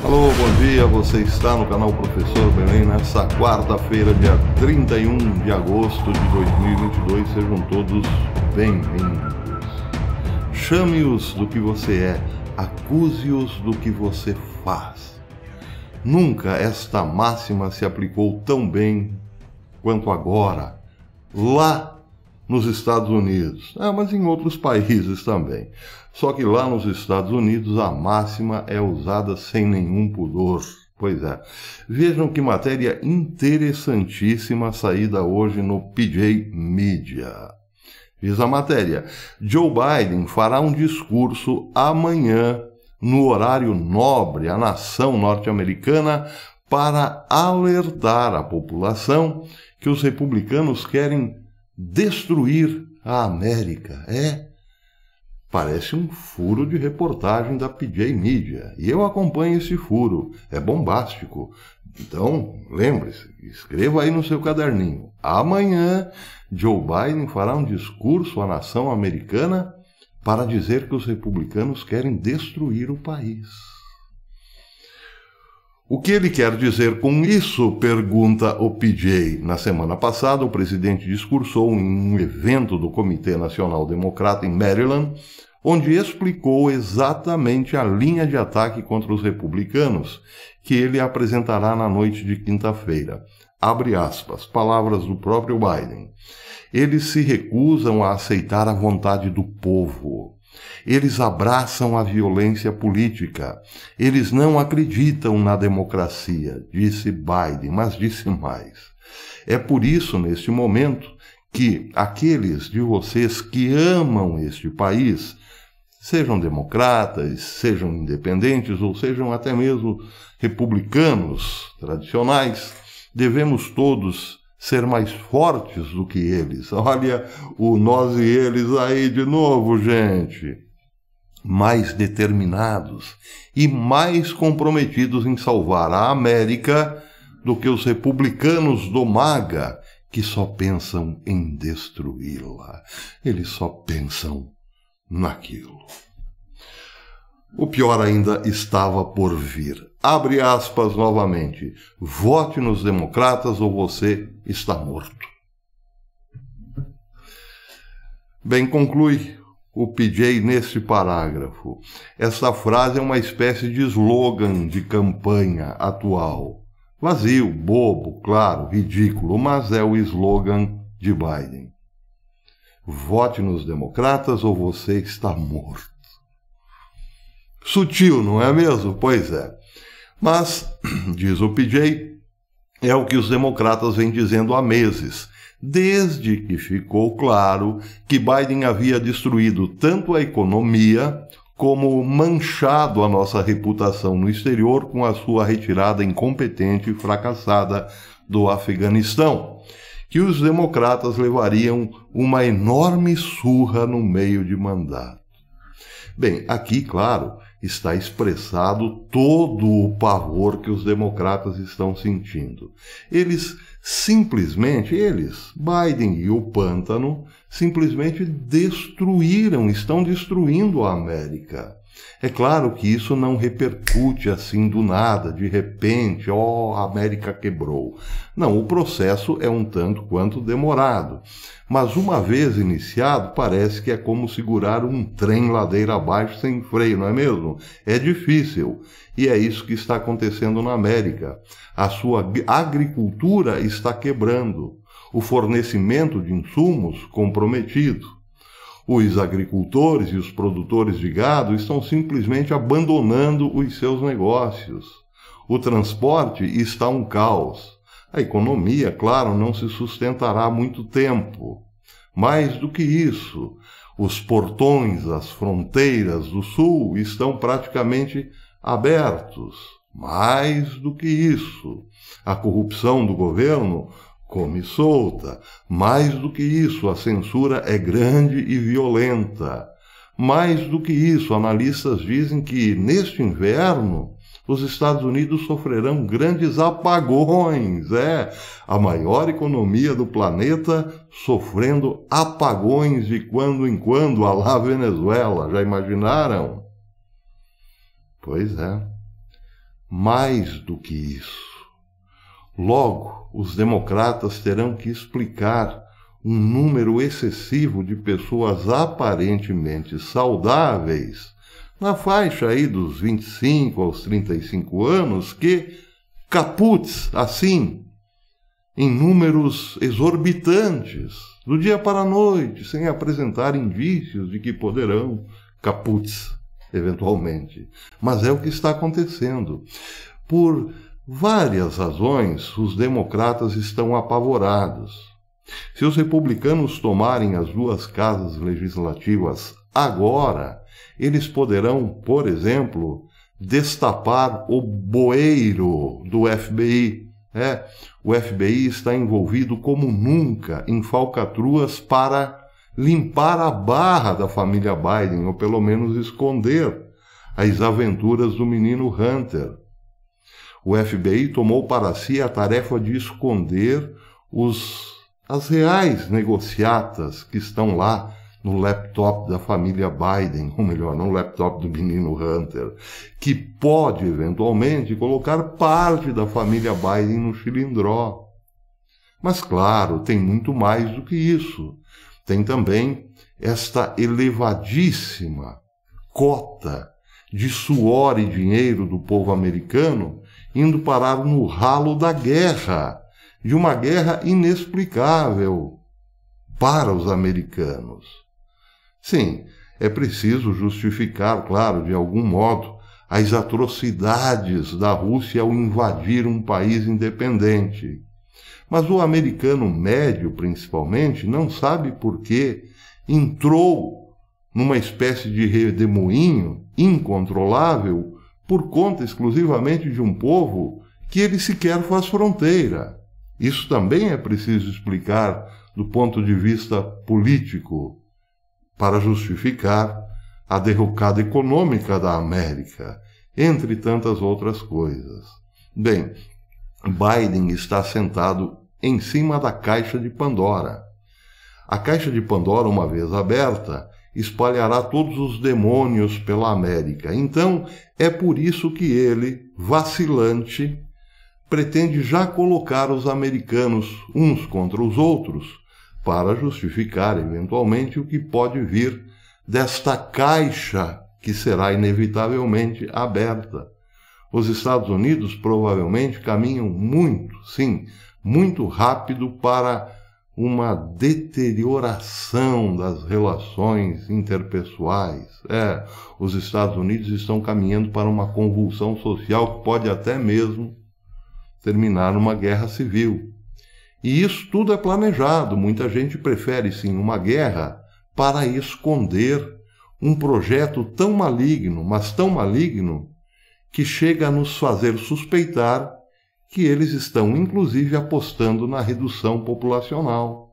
Alô, bom dia, você está no canal Professor Belém nessa quarta-feira, dia 31 de agosto de 2022, sejam todos bem-vindos. Chame-os do que você é, acuse-os do que você faz. Nunca esta máxima se aplicou tão bem quanto agora, lá nos Estados Unidos, mas em outros países também. Só que lá nos Estados Unidos a máxima é usada sem nenhum pudor. Pois é. Vejam que matéria interessantíssima saída hoje no PJ Media. Diz a matéria: Joe Biden fará um discurso amanhã no horário nobre à nação norte-americana para alertar a população que os republicanos querem destruir a América. Parece um furo de reportagem da PJ Media. E eu acompanho esse furo. É bombástico. Então, lembre-se, escreva aí no seu caderninho. Amanhã, Joe Biden fará um discurso à nação americana para dizer que os republicanos querem destruir o país. O que ele quer dizer com isso? Pergunta o PJ. Na semana passada, o presidente discursou em um evento do Comitê Nacional Democrata em Maryland, onde explicou exatamente a linha de ataque contra os republicanos que ele apresentará na noite de quinta-feira. Abre aspas, palavras do próprio Biden. Eles se recusam a aceitar a vontade do povo. Eles abraçam a violência política. Eles não acreditam na democracia, disse Biden, mas disse mais. É por isso, neste momento, que aqueles de vocês que amam este país, sejam democratas, sejam independentes ou sejam até mesmo republicanos tradicionais, devemos todos ser mais fortes do que eles. Olha o nós e eles aí de novo, gente. Mais determinados e mais comprometidos em salvar a América do que os republicanos do MAGA, que só pensam em destruí-la. Eles só pensam naquilo. O pior ainda estava por vir. Abre aspas novamente. Vote nos democratas ou você está morto. Bem, conclui o PJ neste parágrafo. Essa frase é uma espécie de slogan de campanha atual. Vazio, bobo, claro, ridículo, mas é o slogan de Biden. Vote nos democratas ou você está morto. Sutil, não é mesmo? Pois é. Mas, diz o PJ, é o que os democratas vêm dizendo há meses, desde que ficou claro que Biden havia destruído tanto a economia como manchado a nossa reputação no exterior com a sua retirada incompetente e fracassada do Afeganistão, que os democratas levariam uma enorme surra no meio de mandato. Bem, aqui, claro, está expressado todo o pavor que os democratas estão sentindo. Biden e o pântano, simplesmente estão destruindo a América. É claro que isso não repercute assim do nada, de repente, a América quebrou. Não, o processo é um tanto quanto demorado. Mas uma vez iniciado, parece que é como segurar um trem ladeira abaixo sem freio, não é mesmo? É difícil. E é isso que está acontecendo na América. A sua agricultura está quebrando. O fornecimento de insumos comprometido. Os agricultores e os produtores de gado estão simplesmente abandonando os seus negócios. O transporte está um caos. A economia, claro, não se sustentará muito tempo. Mais do que isso, os portões, as fronteiras do sul estão praticamente abertos. Mais do que isso, a corrupção do governo come solta. Mais do que isso, a censura é grande e violenta. Mais do que isso, analistas dizem que neste inverno os Estados Unidos sofrerão grandes apagões. A maior economia do planeta sofrendo apagões de quando em quando, à la Venezuela. Já imaginaram? Pois é. mais do que isso. Logo, os democratas terão que explicar um número excessivo de pessoas aparentemente saudáveis, na faixa aí dos 25 aos 35 anos, que caputs, assim, em números exorbitantes, do dia para a noite, sem apresentar indícios de que poderão caputs, eventualmente. Mas é o que está acontecendo. Por várias razões, os democratas estão apavorados. Se os republicanos tomarem as duas casas legislativas agora, eles poderão, por exemplo, destapar o bueiro do FBI. O FBI está envolvido como nunca em falcatruas para limpar a barra da família Biden, ou pelo menos esconder as aventuras do menino Hunter. O FBI tomou para si a tarefa de esconder as reais negociatas que estão lá no laptop da família Biden, ou melhor, no laptop do menino Hunter, que pode, eventualmente, colocar parte da família Biden no chilindró. Mas, claro, tem muito mais do que isso. Tem também esta elevadíssima cota de suor e dinheiro do povo americano indo parar no ralo da guerra, de uma guerra inexplicável para os americanos. Sim, é preciso justificar, claro, de algum modo, as atrocidades da Rússia ao invadir um país independente. Mas o americano médio, principalmente, não sabe por que entrou numa espécie de redemoinho incontrolável por conta exclusivamente de um povo que ele sequer faz fronteira. Isso também é preciso explicar do ponto de vista político, para justificar a derrocada econômica da América, entre tantas outras coisas. Bem, Biden está sentado em cima da caixa de Pandora. A caixa de Pandora, uma vez aberta, espalhará todos os demônios pela América. Então, é por isso que ele, vacilante, pretende já colocar os americanos uns contra os outros, para justificar, eventualmente, o que pode vir desta caixa que será inevitavelmente aberta. Os Estados Unidos provavelmente caminham muito rápido para uma deterioração das relações interpessoais. Os Estados Unidos estão caminhando para uma convulsão social que pode até mesmo terminar numa guerra civil. E isso tudo é planejado. Muita gente prefere, sim, uma guerra para esconder um projeto tão maligno, mas tão maligno, que chega a nos fazer suspeitar que eles estão, inclusive, apostando na redução populacional.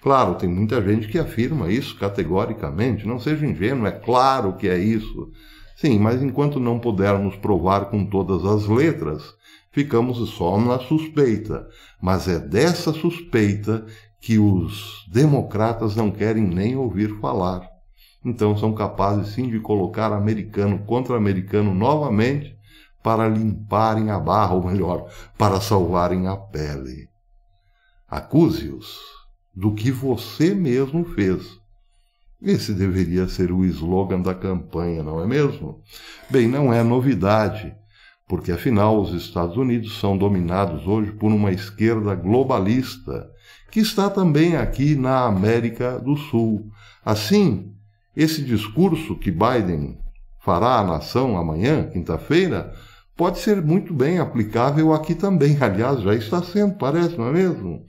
Claro, tem muita gente que afirma isso categoricamente. Não seja ingênuo, é claro que é isso. Sim, mas enquanto não pudermos provar com todas as letras, ficamos só na suspeita. Mas é dessa suspeita que os democratas não querem nem ouvir falar. Então são capazes sim de colocar americano contra americano novamente para limparem a barra, ou melhor, para salvarem a pele. Acuse-os do que você mesmo fez. Esse deveria ser o slogan da campanha, não é mesmo? Bem, não é novidade, porque afinal os Estados Unidos são dominados hoje por uma esquerda globalista, que está também aqui na América do Sul. Assim, esse discurso que Biden fará à nação amanhã, quinta-feira, pode ser muito bem aplicável aqui também. Aliás, já está sendo, parece, não é mesmo?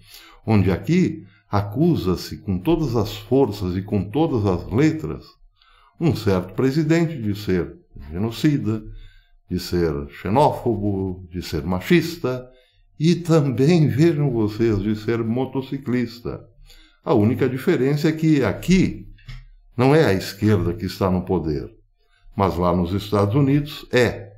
Onde aqui acusa-se com todas as forças e com todas as letras um certo presidente de ser genocida, de ser xenófobo, de ser machista e também, vejam vocês, de ser motociclista. A única diferença é que aqui não é a esquerda que está no poder, mas lá nos Estados Unidos é.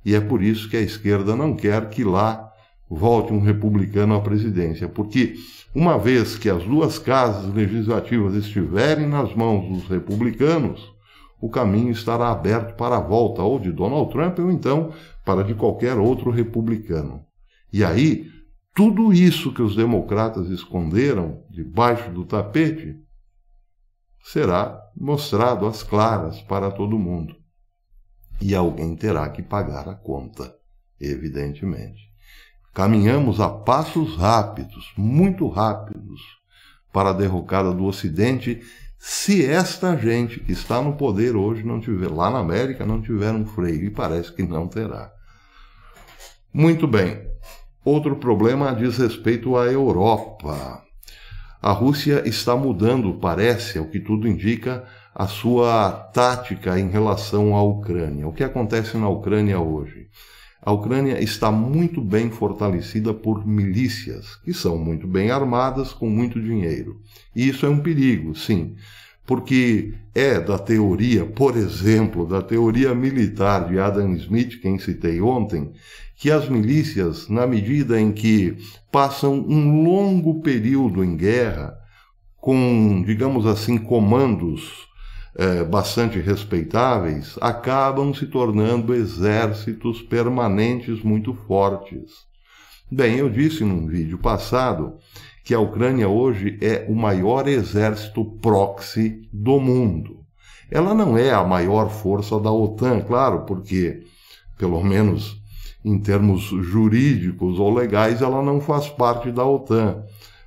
E é por isso que a esquerda não quer que lá volte um republicano à presidência, porque uma vez que as duas casas legislativas estiverem nas mãos dos republicanos, o caminho estará aberto para a volta ou de Donald Trump ou então para de qualquer outro republicano. E aí, tudo isso que os democratas esconderam debaixo do tapete será mostrado às claras para todo mundo. E alguém terá que pagar a conta, evidentemente. Caminhamos a passos rápidos, muito rápidos, para a derrocada do Ocidente, se esta gente que está no poder hoje não tiver, lá na América, não tiver um freio, e parece que não terá. Muito bem. Outro problema diz respeito à Europa. A Rússia está mudando, parece, ao que tudo indica, a sua tática em relação à Ucrânia. O que acontece na Ucrânia hoje? A Ucrânia está muito bem fortalecida por milícias, que são muito bem armadas, com muito dinheiro. E isso é um perigo, sim, porque é da teoria, por exemplo, da teoria militar de Adam Smith, quem citei ontem, que as milícias, na medida em que passam um longo período em guerra, com, digamos assim, comandos bastante respeitáveis, acabam se tornando exércitos permanentes muito fortes. Bem, eu disse num vídeo passado que a Ucrânia hoje é o maior exército proxy do mundo. Ela não é a maior força da OTAN, claro, porque, pelo menos em termos jurídicos ou legais, ela não faz parte da OTAN,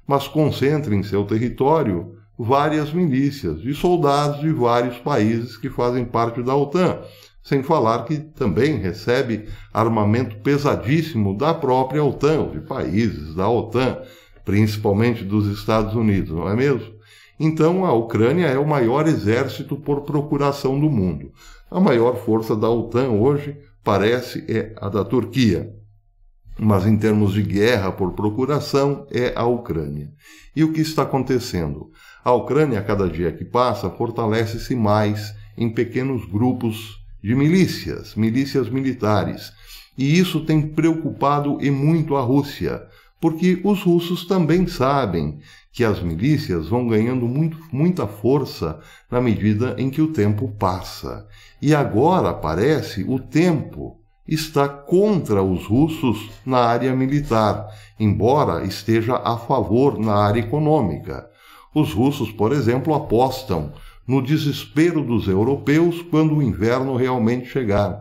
mas concentra em seu território várias milícias de soldados de vários países que fazem parte da OTAN, sem falar que também recebe armamento pesadíssimo da própria OTAN, de países da OTAN, principalmente dos Estados Unidos, não é mesmo? Então a Ucrânia é o maior exército por procuração do mundo. A maior força da OTAN hoje parece é a da Turquia, mas em termos de guerra por procuração é a Ucrânia. E o que está acontecendo? A Ucrânia, a cada dia que passa, fortalece-se mais em pequenos grupos de milícias militares. E isso tem preocupado e muito a Rússia, porque os russos também sabem que as milícias vão ganhando muita força na medida em que o tempo passa. E agora, parece, o tempo está contra os russos na área militar, embora esteja a favor na área econômica. Os russos, por exemplo, apostam no desespero dos europeus quando o inverno realmente chegar.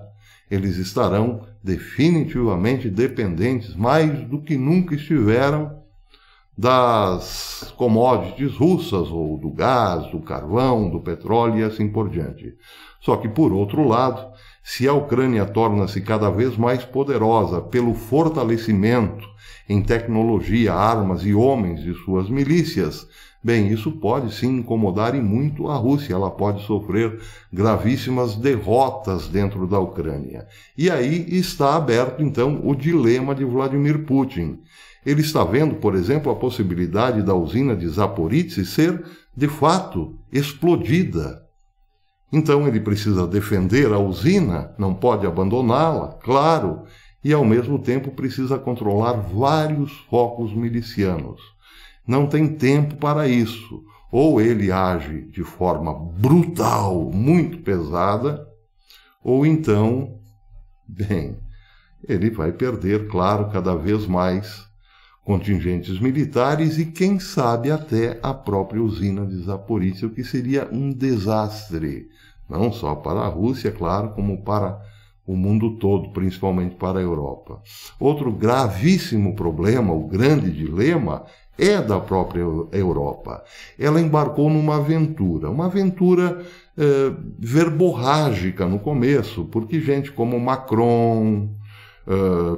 Eles estarão definitivamente dependentes, mais do que nunca estiveram, das commodities russas, ou do gás, do carvão, do petróleo e assim por diante. Só que, por outro lado, se a Ucrânia torna-se cada vez mais poderosa pelo fortalecimento em tecnologia, armas e homens de suas milícias, bem, isso pode sim incomodar e muito a Rússia. Ela pode sofrer gravíssimas derrotas dentro da Ucrânia. E aí está aberto, então, o dilema de Vladimir Putin. Ele está vendo, por exemplo, a possibilidade da usina de Zaporizhzhia ser, de fato, explodida. Então ele precisa defender a usina, não pode abandoná-la, claro, e ao mesmo tempo precisa controlar vários focos milicianos. Não tem tempo para isso. Ou ele age de forma brutal, muito pesada, ou então, bem, ele vai perder, claro, cada vez mais contingentes militares e, quem sabe, até a própria usina de Zaporizhzhia, o que seria um desastre, não só para a Rússia, claro, como para o mundo todo, principalmente para a Europa. Outro gravíssimo problema, o grande dilema, é da própria Europa. Ela embarcou numa aventura verborrágica no começo, porque gente como Macron,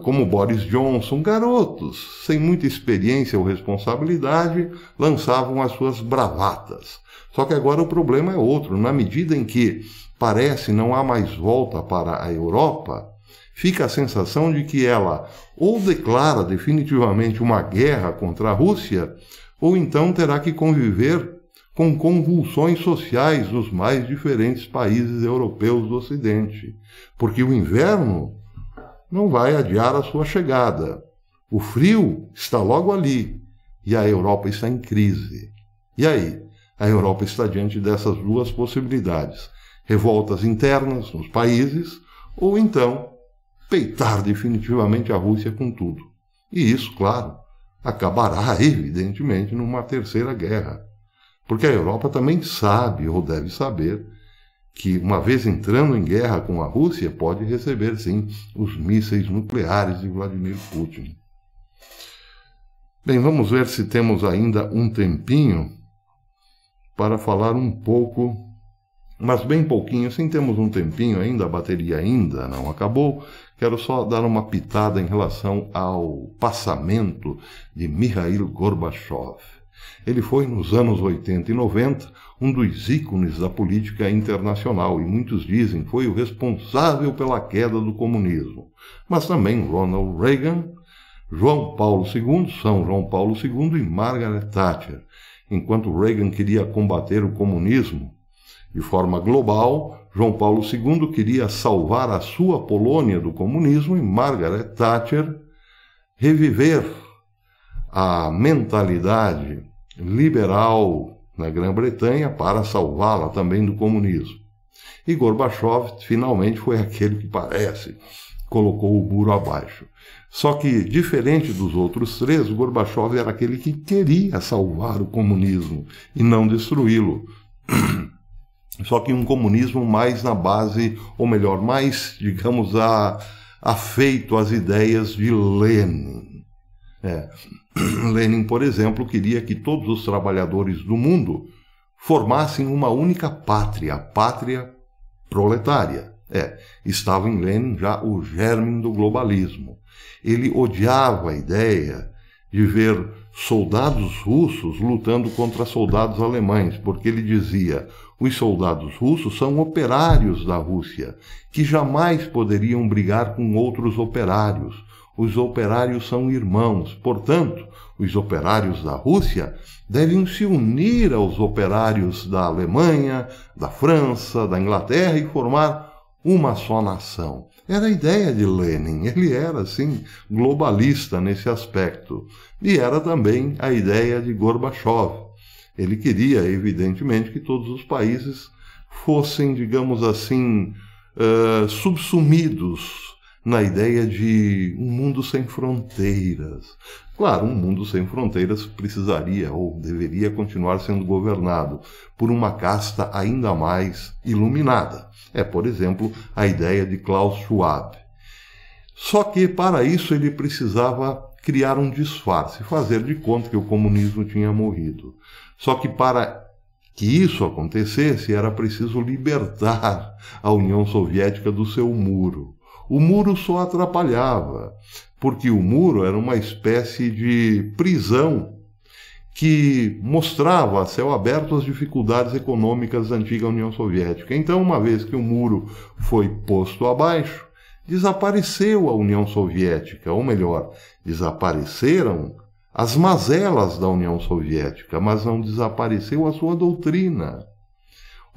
como Boris Johnson, garotos sem muita experiência ou responsabilidade, lançavam as suas bravatas. Só que agora o problema é outro. Na medida em que parece não há mais volta para a Europa, fica a sensação de que ela ou declara definitivamente uma guerra contra a Rússia, ou então terá que conviver com convulsões sociais nos mais diferentes países europeus do Ocidente. Porque o inverno não vai adiar a sua chegada. O frio está logo ali e a Europa está em crise. E aí? A Europa está diante dessas duas possibilidades: revoltas internas nos países, ou então peitar definitivamente a Rússia com tudo. E isso, claro, acabará, evidentemente, numa terceira guerra. Porque a Europa também sabe, ou deve saber, que uma vez entrando em guerra com a Rússia, pode receber, sim, os mísseis nucleares de Vladimir Putin. Bem, vamos ver se temos ainda um tempinho para falar um pouco, mas bem pouquinho, sim, temos um tempinho ainda, a bateria ainda não acabou. Quero só dar uma pitada em relação ao passamento de Mikhail Gorbachev. Ele foi, nos anos 80 e 90, um dos ícones da política internacional e muitos dizem foi o responsável pela queda do comunismo. Mas também Ronald Reagan, João Paulo II, São João Paulo II e Margaret Thatcher. Enquanto Reagan queria combater o comunismo de forma global, João Paulo II queria salvar a sua Polônia do comunismo e Margaret Thatcher reviver a mentalidade liberal na Grã-Bretanha para salvá-la também do comunismo. E Gorbachev finalmente foi aquele que parece colocou o muro abaixo. Só que, diferente dos outros três, Gorbachev era aquele que queria salvar o comunismo e não destruí-lo. Só que um comunismo mais na base, ou melhor, mais, digamos, afeito às ideias de Lenin. Lenin, por exemplo, queria que todos os trabalhadores do mundo formassem uma única pátria, a pátria proletária. Estava em Lenin já o germe do globalismo. Ele odiava a ideia de ver soldados russos lutando contra soldados alemães, porque ele dizia: os soldados russos são operários da Rússia, que jamais poderiam brigar com outros operários. Os operários são irmãos, portanto, os operários da Rússia devem se unir aos operários da Alemanha, da França, da Inglaterra e formar uma só nação. Era a ideia de Lenin, ele era, assim, globalista nesse aspecto. E era também a ideia de Gorbachev. Ele queria, evidentemente, que todos os países fossem, digamos assim, subsumidos na ideia de um mundo sem fronteiras. Claro, um mundo sem fronteiras precisaria ou deveria continuar sendo governado por uma casta ainda mais iluminada. Por exemplo, a ideia de Klaus Schwab. Só que, para isso, ele precisava criar um disfarce, fazer de conta que o comunismo tinha morrido. Só que, para que isso acontecesse, era preciso libertar a União Soviética do seu muro. O muro só atrapalhava, porque o muro era uma espécie de prisão que mostrava a céu aberto as dificuldades econômicas da antiga União Soviética. Então, uma vez que o muro foi posto abaixo, desapareceu a União Soviética, ou melhor, desapareceram as mazelas da União Soviética, mas não desapareceu a sua doutrina.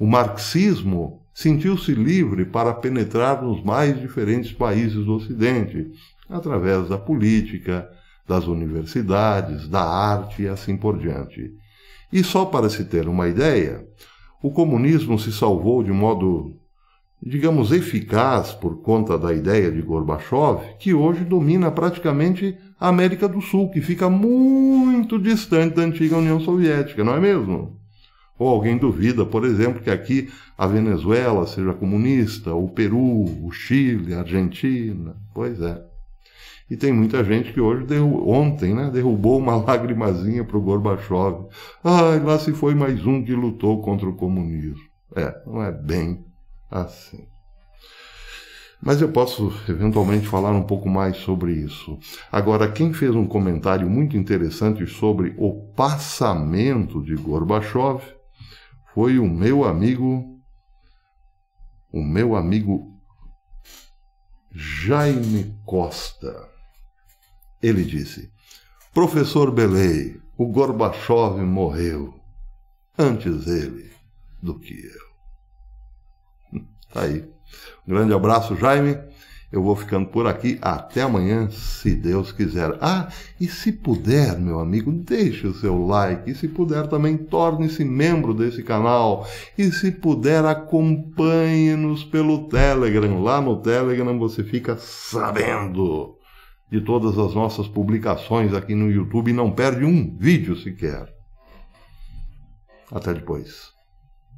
O marxismo sentiu-se livre para penetrar nos mais diferentes países do Ocidente, através da política, das universidades, da arte e assim por diante. E só para se ter uma ideia, o comunismo se salvou de modo, digamos, eficaz por conta da ideia de Gorbachev, que hoje domina praticamente a América do Sul, que fica muito distante da antiga União Soviética, não é mesmo? Ou alguém duvida, por exemplo, que aqui a Venezuela seja comunista, o Peru, o Chile, a Argentina? Pois é. E tem muita gente que hoje, ontem, derrubou uma lagrimazinha para o Gorbachev. Lá se foi mais um que lutou contra o comunismo. Não é bem assim. Mas eu posso, eventualmente, falar um pouco mais sobre isso. Agora, quem fez um comentário muito interessante sobre o passamento de Gorbachev foi o meu amigo Jaime Costa. Ele disse: professor Belei, o Gorbachev morreu antes ele do que eu. Tá aí. Um grande abraço, Jaime, Eu vou ficando por aqui. Até amanhã, se Deus quiser. Ah, e se puder, meu amigo, deixe o seu like. E se puder também, torne-se membro desse canal. E se puder, acompanhe-nos pelo Telegram. Lá no Telegram você fica sabendo de todas as nossas publicações aqui no YouTube e não perde um vídeo sequer. Até depois.